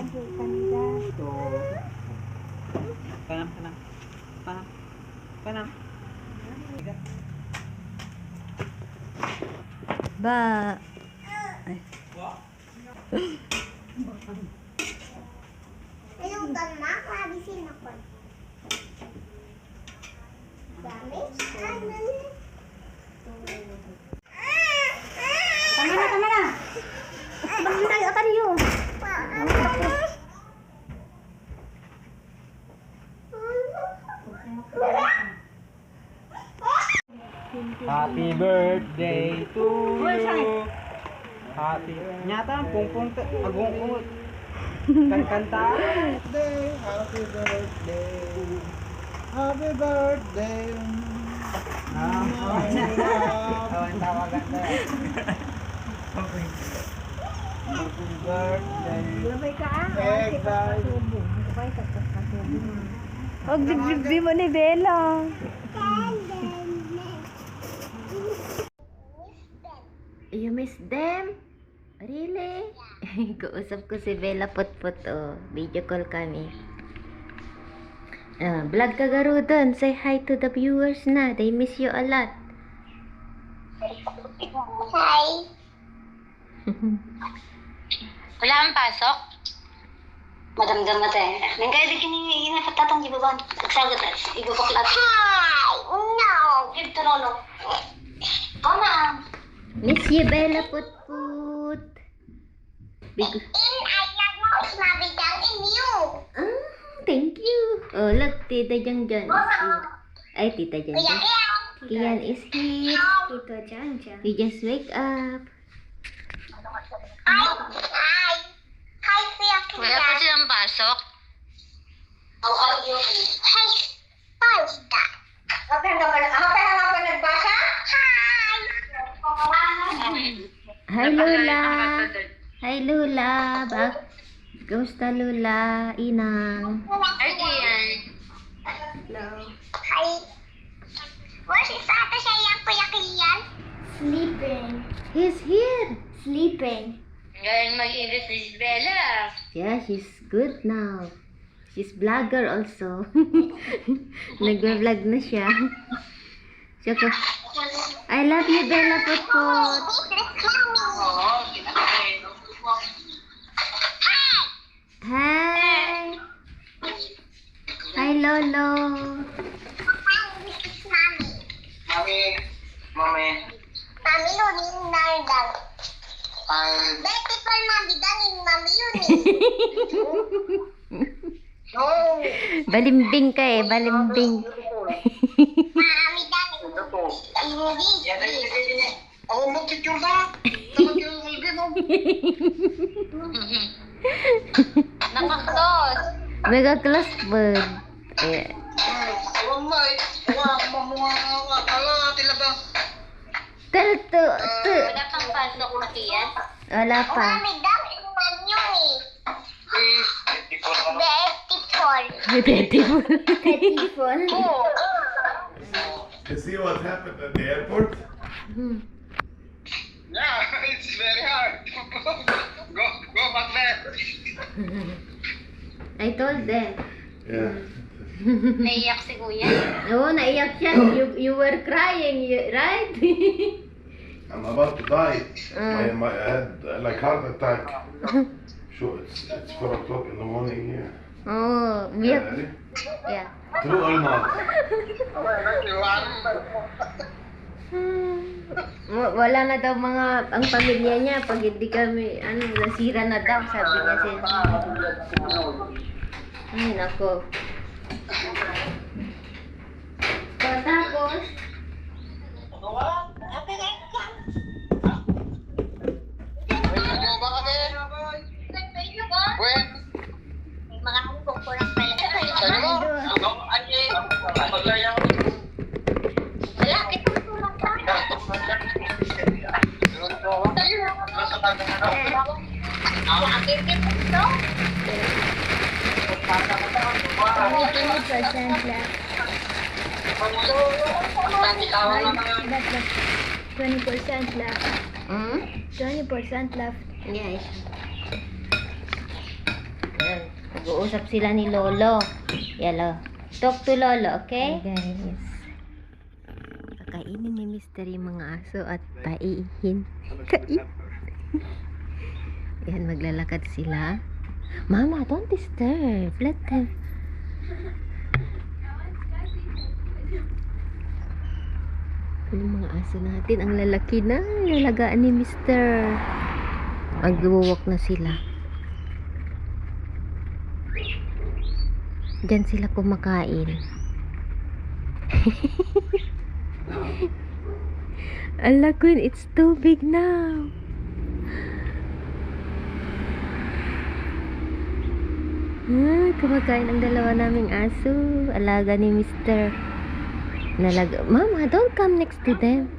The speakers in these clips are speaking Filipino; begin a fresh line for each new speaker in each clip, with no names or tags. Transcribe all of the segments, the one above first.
Ito. Panam.
Ba. Ay.
Ayun ka na, kabisin ako. Dami?
Tama na. Bakit tayo akan yun?
Happy birthday to you. Happy. Nyata, pungpung agungkot. Kanta. Happy birthday. Happy birthday. Happy birthday.
Labay ka
Eh, guys.
Huwag digdigdi mo ni Bella. You miss them? Really? Kausap ko si Bella Putput, oh. Video call kami. Vlog ka garo dun. Say hi to the viewers na. They miss you a lot.
Hi.
Wala kang pasok? Madamdam na tayo. Nang kaya di kini inapatatang ibaban. Nagsagot na. Ibabaklat.
Hi. No.
Ito no. Mama.
Miss you, Bella Putput. Big...
I love most mabitang in you.
Thank you. Oh, look, Tita Janjan is here. Ay, Tita Janjan. Kian is here.
Tito Janjan.
We just wake up.
Hi. Hi, Kuya
Wala pa
Kian.
silang pasok?
Hi. Basta.
Hape na nga pa nagbasa?
Hi.
Hi, Lola. Hi, Lola. Kamusta, Lola? Inang.
Ay, Ian.
Hi. Where's his ate siya yan, Kuya Kian? Sleeping.
He's here.
Sleeping.
Ngayon mag-English si Bella.
Yeah, she's good now. She's vlogger also. Nag-vlog na siya. Tsaka, I love you, Bella Putput. Hi. Hi, Lolo.
Mami.
Mami yun yung nardang.
Ay.
Beautiful mami dangin mami yun eh.
No.
Balimbing ka eh, balimbing.
Mami dangin.
Ito.
Hindi.
Yan ay sige. Oh, mag-picture na.
Nakaktos.
Mega close bird. Eh, tel to.
Wala kang pasok na Ian.
Wala pa.
Mami dangin man yun eh. Beautiful.
Beautiful.
You see what happened at the airport?
Yeah, it's very hard. Go back there.
I told them.
Yeah.
Naiyak si Kuya.
Oo, naiyak siya. You were crying, right?
I'm about to die. I had like heart attack. Sure, it's 4 o'clock in the morning here.
Oh,
Yeah, ready?
yeah.
True or not?
Wala na daw ang pamilya niya pag hindi kami, nasira na daw, sabi niya siya. Ay, nako. Tapos,
Mga hukong ko lang pala. Wala, kitang tulong pa. Akin kita ito.
20% left. 20% left. 20% left. Yes. Nag-uusap sila ni Lolo. Yalo. Talk to Lolo, okay? Guys. Kakainin ni Mister yung mga aso at paihin. Kain. Yan, maglalakad sila. Mama, don't disturb. Let them. Yung mga aso natin, ang lalaki na. Lalagaan ni Mister. Mag-walk na sila. Diyan sila kumakain. Ala Queen, it's too big now. Kumakain ang dalawa naming aso. Alaga ni Mister. Mama, don't come next to them.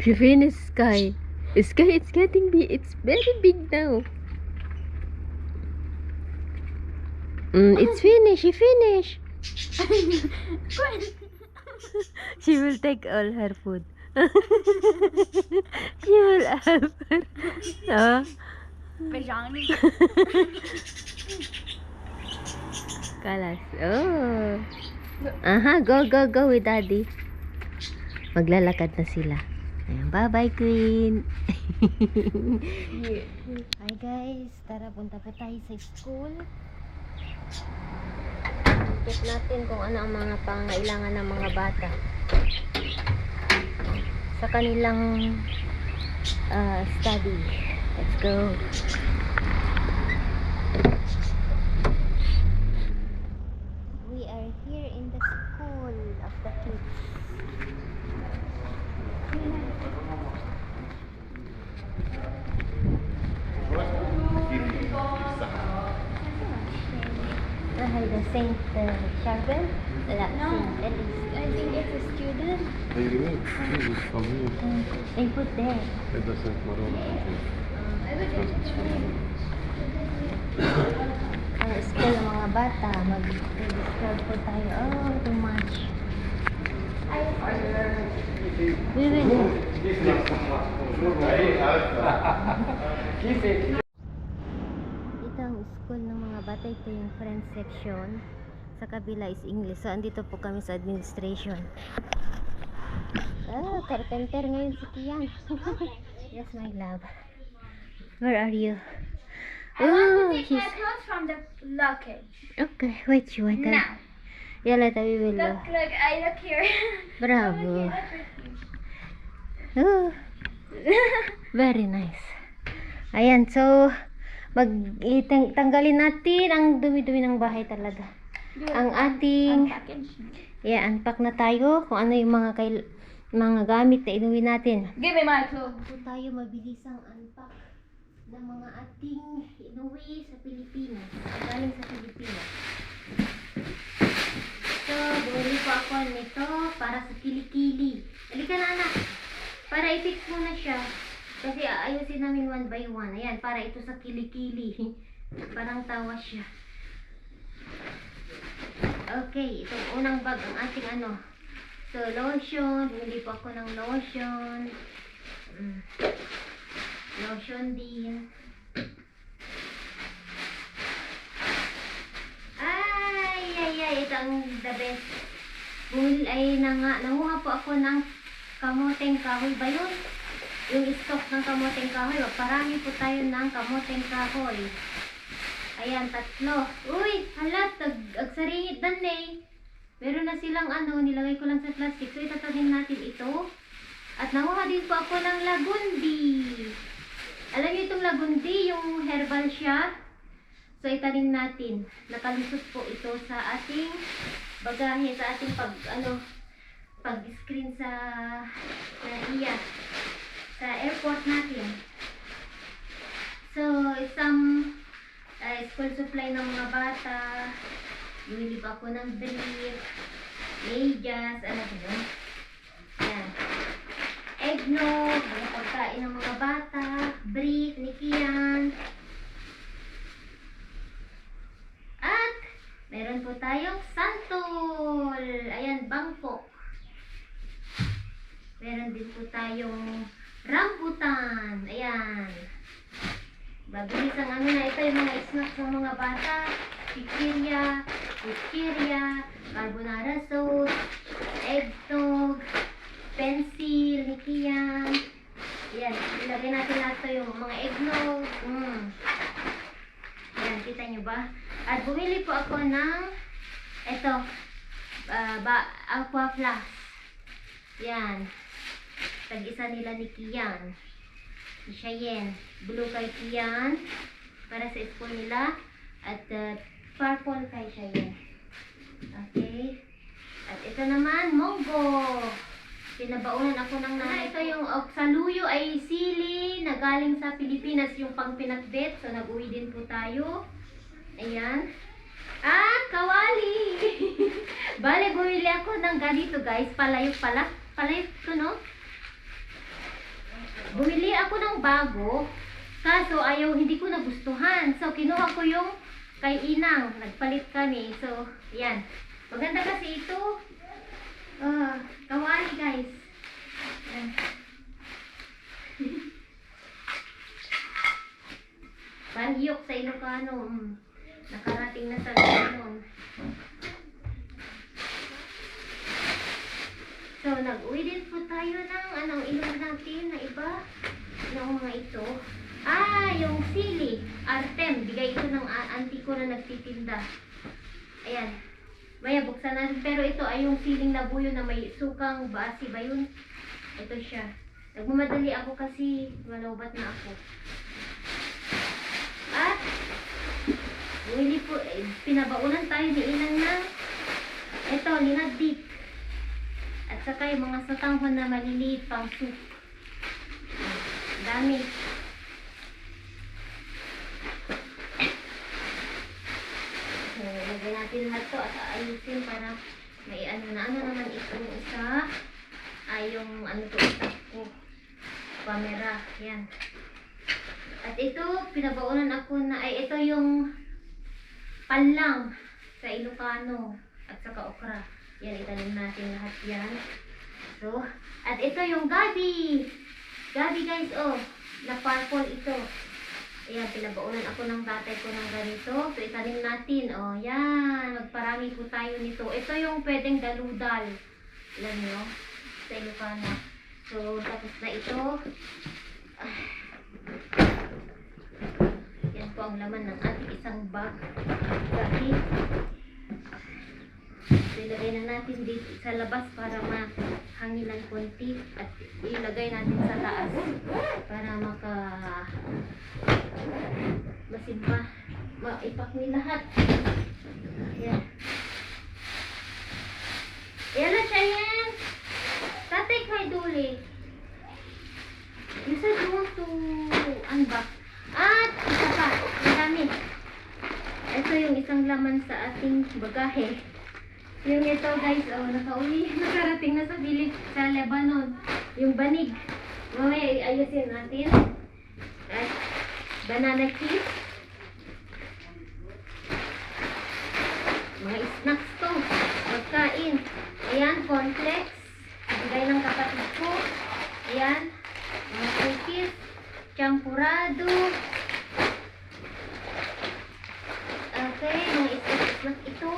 You finished, Sky. Sky, it's getting big. It's very big now. It's finished. You finished. She will take all her food. She will help her. Kalas. Oh. Aha, go with daddy. Maglalakad na sila. Ayan, bye-bye, Queen. Hi guys, tara punta po tayo sa school. Check natin kung ano ang mga pangailangan ng mga bata sa kanilang study. Let's go. We are here in the school of the kids. The Saint Charbel? No, I think it's a student. They put there.
It doesn't matter.
Ang school ng mga bata, mag-register po tayo. Oh, too much. We will. Ito ang school ng mga bata. Ito yung French section. Sa kabila is English. So, andito po kami sa administration. Carpenter ngayon si Kian. Yes, my love. Where are you?
I want to take my clothes from the locker.
Okay, wait, you wait.
Now.
Yeah, later we will.
Look, I look here.
Bravo. Oh, very nice. Ayan, so tanggalin natin ang dumi-dumi ng bahay talaga. Ang ating unpack na tayo kung ano yung mga gamit na inuwi natin.
Give me my clothes.
Po tayo mabilisang unpack ng mga ating inuwi sa Pilipinas. Galing sa Pilipinas. So, bumili po ako nito para sa kilikili. Halika na anak. Para i-fix mo na siya. Kasi ayusin namin one by one. Ayan, para ito sa kilikili. Parang tawa siya. Okay, itong unang bag ang ating ano. So, lotion. Bumili po ako ng lotion. Lotion din. Ito ang the best. Bumili ay nanguha po ako ng kamoteng kahoy ba yun? Yung stock ng kamoteng kahoy. Parami po tayo ng kamoteng kahoy. Ayan, 3. Uy, halat, agsaringit dan eh. Meron na silang nilagay ko lang sa plastic. So, itatanim natin ito. At nanguha din po ako ng lagundi. Alam niyo itong lagundi, yung herbal siya. So, itanim natin. Nakalusot po ito sa ating bagahe, sa ating pag-screen sa sa airport natin. So, some school supply ng mga bata. Bumili pa ako ng brief, medyas, ano ba yun? Yan. Eggnog, pagkain ng mga bata, brief ni Kian. At meron po tayong santol. Ayan, bangkok. Meron din po tayong rambutan. Ayan. Mabilis ang ano na ito, yung mga snacks ng mga bata. Chichirya, carbonara sauce, eggnog, pencil, ni Kian. Ayan, ilagay natin lahat ito yung mga eggnog. Ayan, kita nyo ba? At bumili po ako ng ito, aqua flask. Yan. Tag-isa nila ni Kian. Si Cheyenne. Blue kay Kian. Para sa school nila. At purple kay Cheyenne. Okay. At ito naman, monggo. Pinabaunan ako ng nanay. Ito yung oksaluyo ay sili na galing sa Pilipinas, yung pang pinakbet. So, nag-uwi din po tayo. Ayan. At kawali! Bale, bumili ako ng ganito guys. Palayok pala. Palayok to, no? Bumili ako ng bago. Kaso, hindi ko nagustuhan. So, kinuha ko yung kay Inang. Nagpalit kami. So, ayan. Maganda kasi ito. Kawali guys. Bagyok sa Ilocano. Nakarating na sa Lebanon. So, nag-uwi din po tayo ng anong ilog natin na iba. Ano mga ito? Yung sili. Artem. Bigay ito ng auntie ko na nagtitinda. Ayan. Maya, buksan natin. Pero ito ay yung siling labuyo na may sukang basi ba yun? Ito siya. Nagmamadali ako kasi malaubat na ako. At, bumili po, pinabaunan tayo ni Inang ng ito, linadik. At saka yung mga satanghon na maliliit pang soup. Dami. So, lagyan natin lahat to at ayusin para may ano naman itong isa. Yung ano to, utak ko. Camera. Yan. At ito, pinabaunan ako na, ito yung panlang sa Ilocano at saka okra. Yan, itanim natin lahat yan. So, at ito yung gabi. Gabi guys, na purple ito. Ayan, pinabaunan ako ng tatay ko ng ganito. So, itanim natin, yan. Magparami po tayo nito. Ito yung pwedeng daludal. Alam nyo, sa Ilocano. So, tapos na ito. Yan po ang laman ng ating isang bag. Gabi. Ilagay na natin dito sa labas para mahanginan konti at ilagay natin sa taas para masimba, maipak ni lahat. Yan. Yan na siya yan. Tatay kay Duli. You said you want to unbox. At isa pa, ang dami. Ito yung isang laman sa ating bagahe. Yung ito guys, nakarating na sa village sa Lebanon. Yung banig. Mamaya ayusin natin. At banana cheese. Mga snacks to. Magkain. Ayan, cornflakes. Bigay ng kapatid ko. Ayan. Mga cookies. Champurado. Okay, mga snack ito.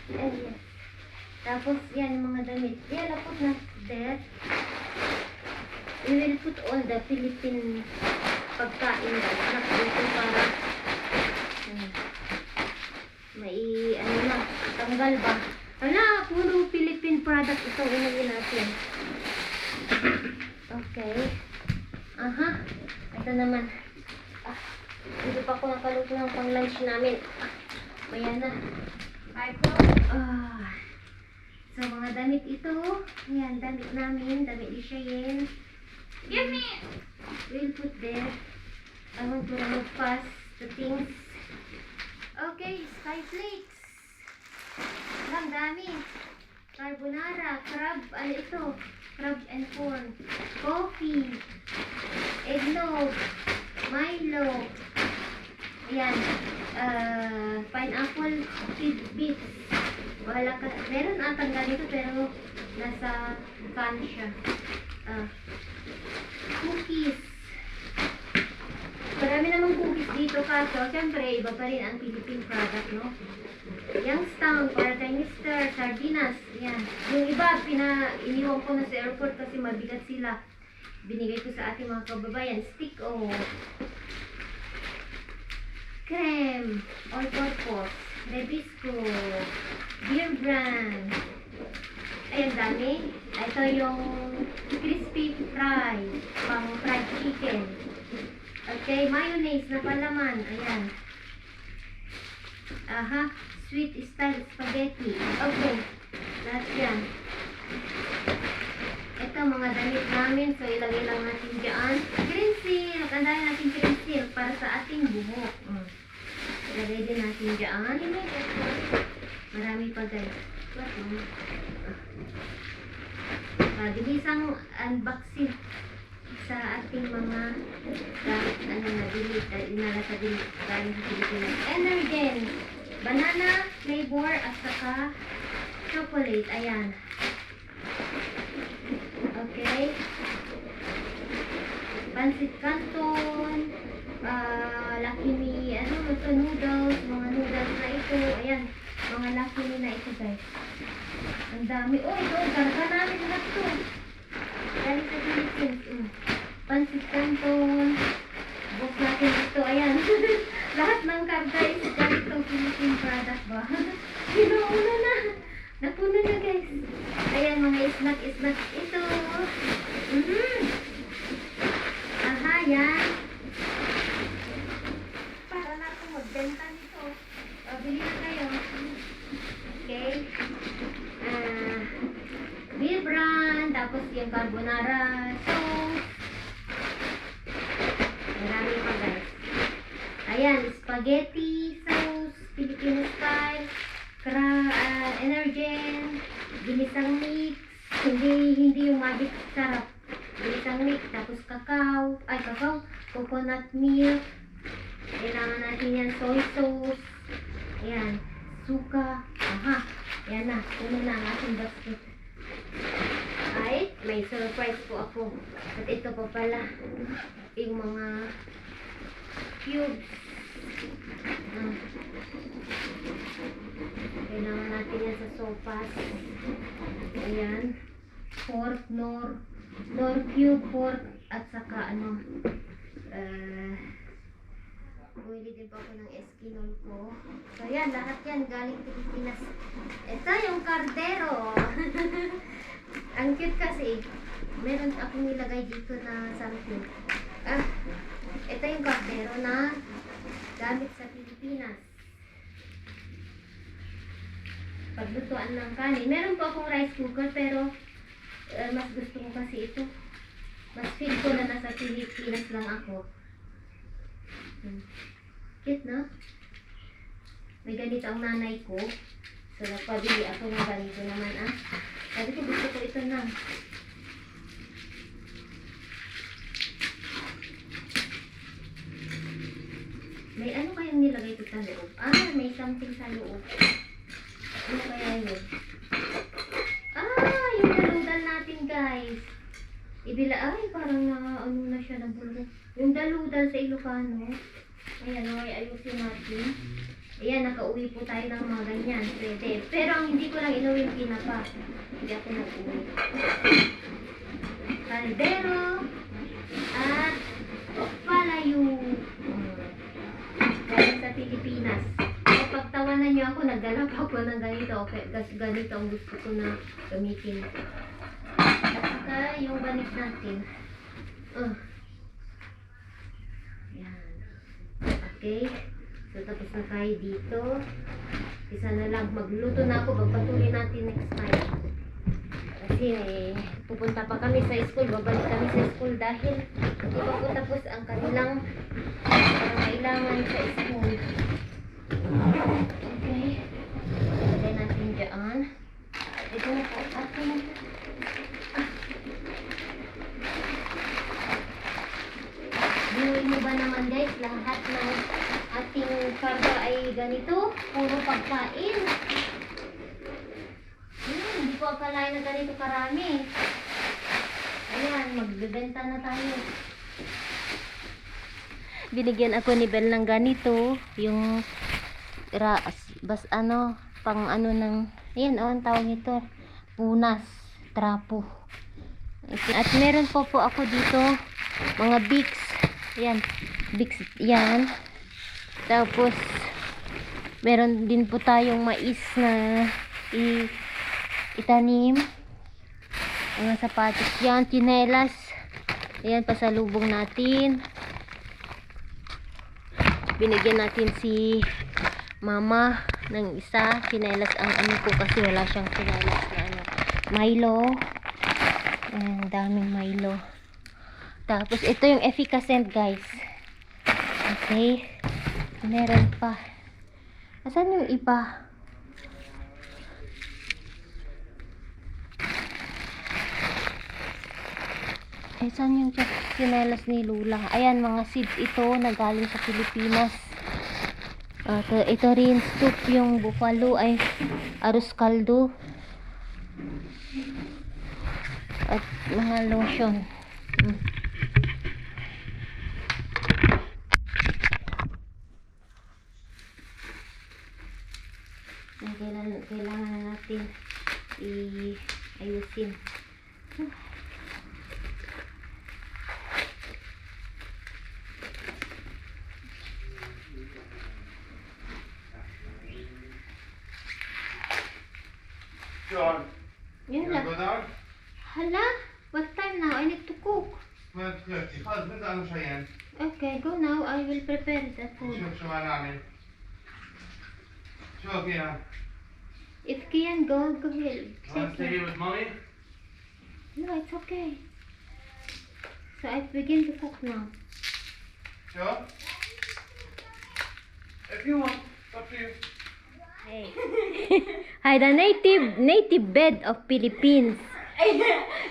Yes. Tapos yan yung mga damit. Yan, lapot na there. We will put all the Philippine pagkain na dito para may tanggal ba. Wala, puro Philippine product itong inuwi natin. Okay. Ito naman. Hindi pa ako nakaluto ng pang lunch namin. Ayan na. So, mga damit ito. Ayan, damit namin. Damit ni Cheyenne. Give me! We'll put there. I want to remove fast the things. Okay, sky flakes. Ang dami. Carbonara, crab, ano ito? Scrubs and corn, coffee, eggnog, Milo, ayan, pineapple tidbits. Wala ka, meron atang ganito pero nasa can siya. Cookies. Marami namang cookies dito kaso, syempre, iba pa rin ang Philippine product, no? Youngstown, para kay Mr. Sardinas. Yan. Yung iba, iniwan ko na sa airport kasi mabigat sila. Binigay ko sa ating mga kababayan. Stick o creme, all-purpose, Rebisco, Beer Brand. Ayan, dami. Ito yung crispy fry, pang fried chicken. Okay, mayonnaise na palaman. Ayan. Aha, sweet style spaghetti. Okay, lahat yan. Ito, mga damit namin. So, ilagay lang natin dyan. Green silk. Andayan natin green silk para sa ating buhok. Ilagay din natin dyan. Marami pa guys. Bilisang unboxing sa ating mga gamit inala sa galing sa Pilipinas. Energen, banana flavor at saka chocolate. Ayan. Okay. Pancit Canton, Lucky Me, ito, noodles, mga noodles na ito. Ayan, mga Lucky Me na ito guys. Ang dami. Oh, ito, karga namin lahat ito. Galing sa Philippines. Pancit Canton. Book natin ito. Ayan. Lahat ng karga is galing sa Philippine product ba? Pinuuna na. Napuno na guys. Ayan, mga snack. Ito. Aha, yan. Para na ako magbenta nito. Bili na kayo. Okay. Beer Brand, tapos yung carbonara sauce. Marami pa guys. Ayan, spaghetti sauce, Filipino style, Energen, ginisang mix, hindi yung magic sarap. Ginisang mix, tapos cacao, coconut milk. Kailangan natin yan, soy sauce. Ayan, suka. Aha, yan na, puno na ang ating basket. Ay, may surprise po ako. At ito pa pala, yung mga cubes. Kailangan natin yan sa sopas. Ayan, pork, nor cube, pork, at saka bumili din pa ako ng eskinol ko. So yan, lahat yan galing Pilipinas. Ito yung kardero. Ang cute kasi. Meron akong nilagay dito na something. Ito yung kardero na gamit sa Pilipinas. Paglutuan ng kanin. Meron po akong rice cooker pero mas gusto ko kasi ito. Mas feel ko na nasa Pilipinas lang ako. Cute, no? May ganito ang nanay ko. So, nagpabili ako ng ganito naman, Sabi ko, gusto ko ito na. May ano kayang nilagay ito sa loob? May something sa loob. Ano kaya yun? Yung daludal natin, guys. Parang ano na siya, nabulong. Yung daludal sa Ilocano. Ayan, ayusin natin. Ayan, nakauwi po tayo ng mga ganyan. Pwede. Pero ang hindi ko lang inuwi yung pinapa. Hindi ako nag-uwi. Kaldero at palayo. Galing sa Pilipinas. Kapag tawanan nyo ako, nagdala pa ako ng ganito. Okay, ganito ang gusto ko na gamitin. At saka yung banik natin. Okay. So, tapos na tayo dito. Isa na lang. Magluto na ako. Pagpatuloy natin next time. Kasi pupunta pa kami sa school. Babalik kami sa school dahil hindi pa po tapos ang kanilang kailangan sa school. Okay. Lagay natin dyan. Ito na po. naman guys, lahat ng ating karga ay ganito. Puro pagkain. Hindi ko akalain na ganito karami. Ayan, magbebenta na tayo. Binigyan ako ni Bel ng ganito. Yung pang ano ng, ayan ang tawag ito, punas, trapo. At meron po ako dito mga Vicks. Ayan, Vicks yan. Tapos meron din po tayong mais na itanim. Mga sapatos yan, tsinelas. Ayan, pasalubong natin. Binigyan natin si mama ng isa. Tsinelas ang ano ko kasi wala siyang tsinelas na ano. Milo. Ayan, daming Milo. Tapos ito yung efficacent guys. Okay. Meron pa. Asan yung iba? Saan yung tsinelas ni Lula? Ayan, mga seeds ito na galing sa Pilipinas. Ito rin, soup yung buffalo ay arroz caldo. At mga lotion. Kailangan natin ayusin.
John,
Yun
you
lang.
go down?
Hala, what time now? I need to cook.
12:30. خلاص بدأ أنا شيئا.
Okay, go now. I will prepare the food.
شوف شو هنعمل. شو فيها؟
If Kian go ahead.
Want to stay here with mommy?
No, it's okay. So I begin to cook now.
Sure. If you want, it's up to you.
Hey. Hi, the native bed of Philippines.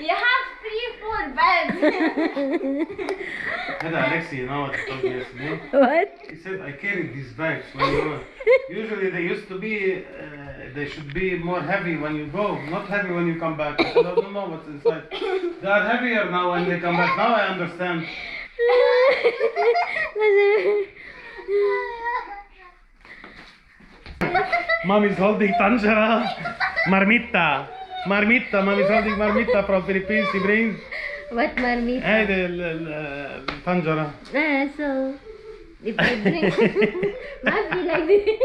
You have 3 full beds.
Hada Alexi, you know what he told me yesterday?
What?
He said, I carried these bags when you were. Usually they used to be, they should be more heavy when you go, not heavy when you come back. I said, I don't know what's inside. They are heavier now when they come back. Now I understand. Mommy's holding tanjara. Marmita. Marmita. Mommy's holding marmita from Philippines. She brings.
What marmita?
Hey, the tanjara.
So if I drink, must be like this.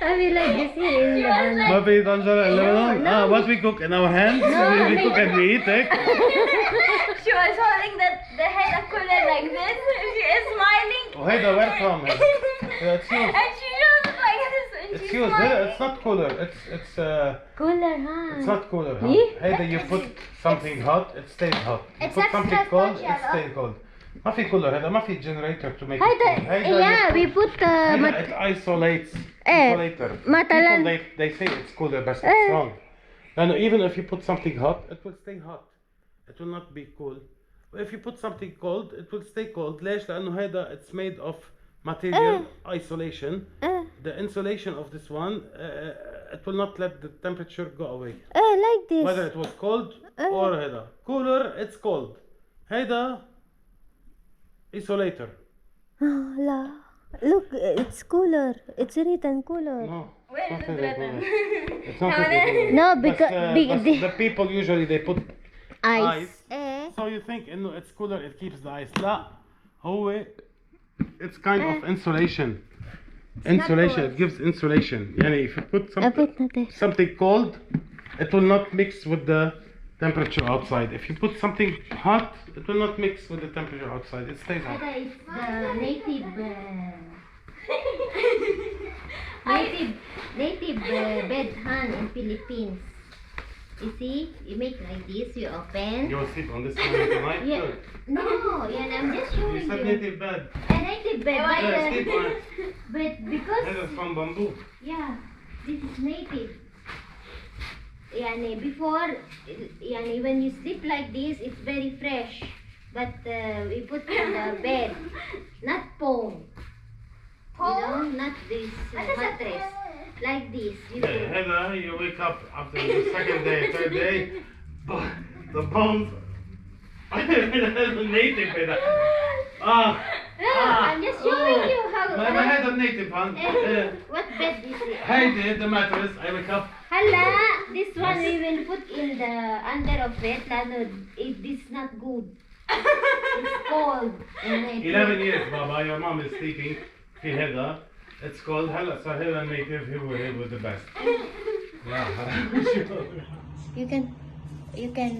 I be like this here in Lebanon.
Mafi tanjara in Lebanon?
No.
What we cook in our hands? we cook and we eat, eh?
She was holding the head of cooler like this. She is smiling.
Oh, hey, where from? Yeah, it's yours.
And she just like this. And
It's
she's
yours.
smiling.
It's not cooler.
Cooler, huh?
It's not cooler. Huh?
Yeah?
Hey, you put something hot, it stays hot. You
It's
put
extra
something cold,
spongy,
it stays cold. ما في cooler هذا ما في generator to make
Hi,
it cold. هيدا
yeah,
you
we
put-
put
هيدا it isolates. Isolator.
matalan-
People they say it's cooler, but it's
Eh.
wrong. And even if you put something hot, it will stay hot. It will not be cool. If you put something cold, it will stay cold. ليش؟ لأنه هيدا it's made of material isolation. The insulation of this one, it will not let the temperature go away.
like this.
Whether it was cold or هيدا. Cooler, it's cold. هيدا isolator.
La. Look, it's cooler. It's written cooler.
No.
Where is it written?
It's not written.
No,
But,
because
but the people usually they put
ice.
So you think إنه it's cooler, it keeps the ice. لا هو it's kind of insulation. Insulation, it gives insulation. يعني if you put something cold, it will not mix with the temperature outside. If you put something hot, it will not mix with the temperature outside. It stays hot.
That is the native bed hand in Philippines. You see, you make like this, you open.
You will sleep on this one tonight?
Yeah.
Good.
No, yeah, I'm just
You
showing
said
you.
native bed.
A native bed,
Yeah, sleep on it.
but because
This is from bamboo.
yeah, this is native. Yani before, yani when you sleep like this, it's very fresh. but we put in the bed, not foam. You know, not this mattress. Like this. You put.
Heather, you wake up after the second day, third day, but the bones. native Heather.
I'm just showing you how.
My head of native, huh?
What bed is it?
Hey, the mattress. I wake up.
Hala, this one we will put in the under of it. Lalo, it is not good. It's cold. And it
11 years, Baba. Your mom is sleeping. في Heather. It's called Hala Sahila Native. He was the best. Yeah.
You can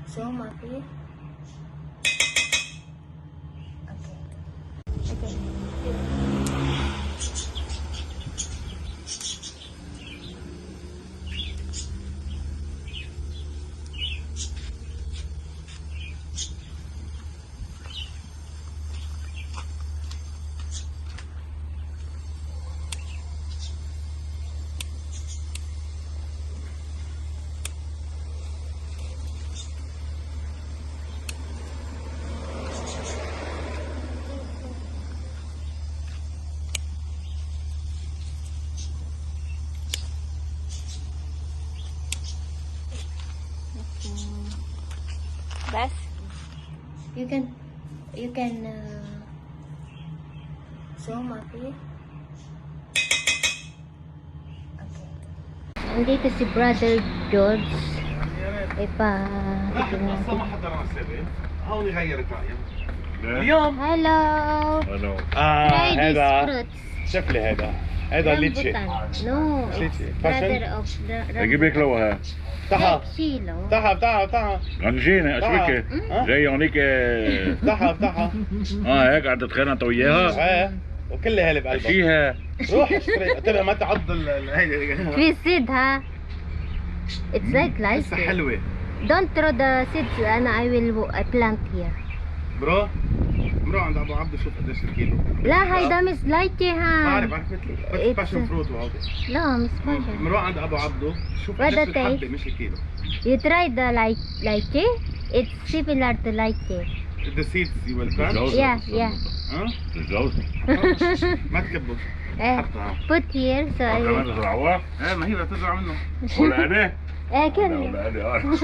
zoom up here.
Best.
You can zoom up here. Okay. Nandito si Brother George.
لاحظ اصلا ما حضر على السبب. هون غيرت رايه. اليوم
Hello. Try these
هذا
fruits.
شوف لي هذا ليتشي.
No, it's
ليتشي.
brother of the
اجيب لك لوها
تعال
Shilo.
تعال
غنجينا اشويك جاي هونيك
تعال
هيك قاعد تتخانق انت وياها
ايه وكل هالي بقلبك
فيها
روح اشتري تبقى ما تعض هيدي
Three seed, huh? It's like
لسه حلوه
Don't throw the seeds and I will plant here.
برو عند ابو عبده شوف قديش الكيلو
لا هيدا مش لايكي ها.
بعرف مثلي بس باشن فروت وهذا
لا مش باشا.
بنروح عند ابو عبده شوف
What
قديش
the
الحبه
taste?
مش الكيلو
You try the lychee? It's similar to lychee.
the seeds you will plant
Yeah, yeah.
ها
الجوز
ما تكبوا
Eh,
حطها
put here so I
كمان
will.
تزرعوها
ايه ما هي بدها تزرع منه
ولا انا
Eh, can
ولا انا